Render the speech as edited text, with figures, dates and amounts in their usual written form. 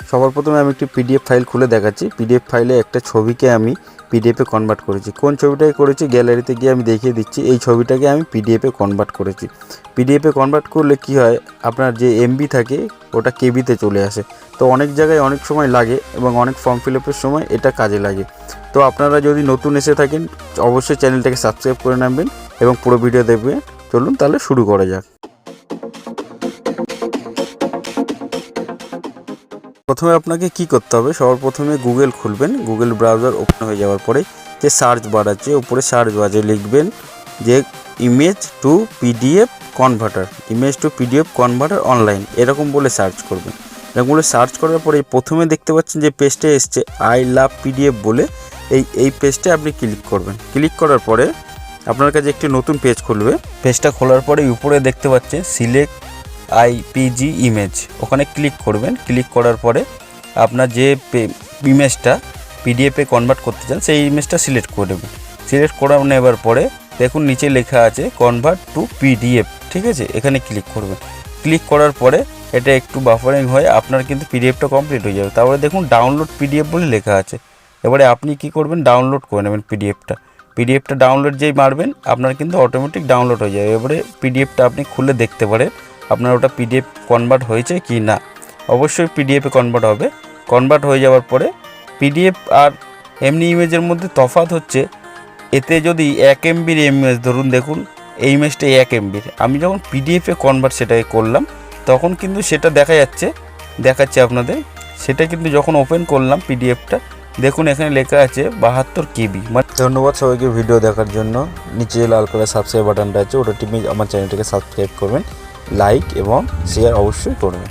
সবার প্রথমে আমি একটি পিডিএফ ফাইল খুলে দেখাচ্ছি। পিডিএফ ফাইলে একটা ছবিকে আমি পিডিএফে কনভার্ট করেছি। কোন ছবিটাকে করেছি গ্যালারিতে গিয়ে আমি দেখিয়ে দিচ্ছি। এই ছবিটাকে আমি পিডিএফে কনভার্ট করেছি। পিডিএফে কনভার্ট করলে কি হয়, আপনার যে এমবি থাকে ওটা কেবিতে চলে আসে। তো অনেক জায়গায় অনেক সময় লাগে এবং অনেক ফর্ম ফিল আপের সময় এটা কাজে লাগে। তো আপনারা যদি নতুন এসে থাকেন অবশ্যই চ্যানেলটাকে সাবস্ক্রাইব করে নেবেন এবং পুরো ভিডিও দেখবেন। চলুন তাহলে শুরু করা যাক। প্রথমে আপনাকে কি করতে হবে, সবার প্রথমে গুগল খুলবেন। গুগল ব্রাউজার ওপেন হয়ে যাওয়ার পরে যে সার্চ বার আছে উপরে সার্চ বারে লিখবেন যে image to PDF converter online, এরকম বলে সার্চ করবেন। এরকম বলে সার্চ করার পরে প্রথমে দেখতে পাচ্ছেন যে পেজটা এসছে আই লাভ পিডিএফ বলে, এই পেজটা আপনি ক্লিক করবেন। ক্লিক করার পরে আপনার কাছে একটি নতুন পেজ খুলবে। পেজটা খোলার পরে উপরে দেখতে পাচ্ছেন সিলেক্ট আইপিজি ইমেজ, ওখানে ক্লিক করবেন। ক্লিক করার পরে আপনার যে ইমেজটা পিডিএফে কনভার্ট করতে চান সেই ইমেজটা সিলেক্ট করে নেবেন। সিলেক্ট করে নেবার পরে দেখুন নিচে লেখা আছে কনভার্ট টু পিডিএফ, ঠিক আছে, এখানে ক্লিক করবেন। ক্লিক করার পরে এটা একটু বাফারিং হয়ে আপনার কিন্তু পিডিএফটা কমপ্লিট হয়ে যাবে। তারপরে দেখুন ডাউনলোড পিডিএফ বলে লেখা আছে। এবারে আপনি কি করবেন, ডাউনলোড করে নেবেন পিডিএফটা ডাউনলোড যেই মারবেন আপনার কিন্তু অটোমেটিক ডাউনলোড হয়ে যাবে। এবারে পিডিএফটা আপনি খুলে দেখতে পারেন আপনার ওটা পিডিএফ কনভার্ট হয়েছে কি না। অবশ্যই পিডিএফে কনভার্ট হবে। কনভার্ট হয়ে যাওয়ার পরে পিডিএফ আর এমনি ইমেজের মধ্যে তফাৎ হচ্ছে, এতে যদি 1 এমবির ইমেজ ধরুন, দেখুন এই ইমেজটা 1 এমবির, আমি যখন পিডিএফে কনভার্ট সেটাকে করলাম তখন কিন্তু সেটা দেখাচ্ছে আপনাদের। সেটা কিন্তু যখন ওপেন করলাম পিডিএফটা, দেখুন এখানে লেখা আছে 72 কেবি। ধন্যবাদ সবাইকে ভিডিও দেখার জন্য। নিচে লাল কালার সাবস্ক্রাইব বাটনটা আছে, ওটা টিপে আমার চ্যানেলটাকে সাবস্ক্রাইব করবেন, লাইক এবং শেয়ার অবশ্যই করবেন।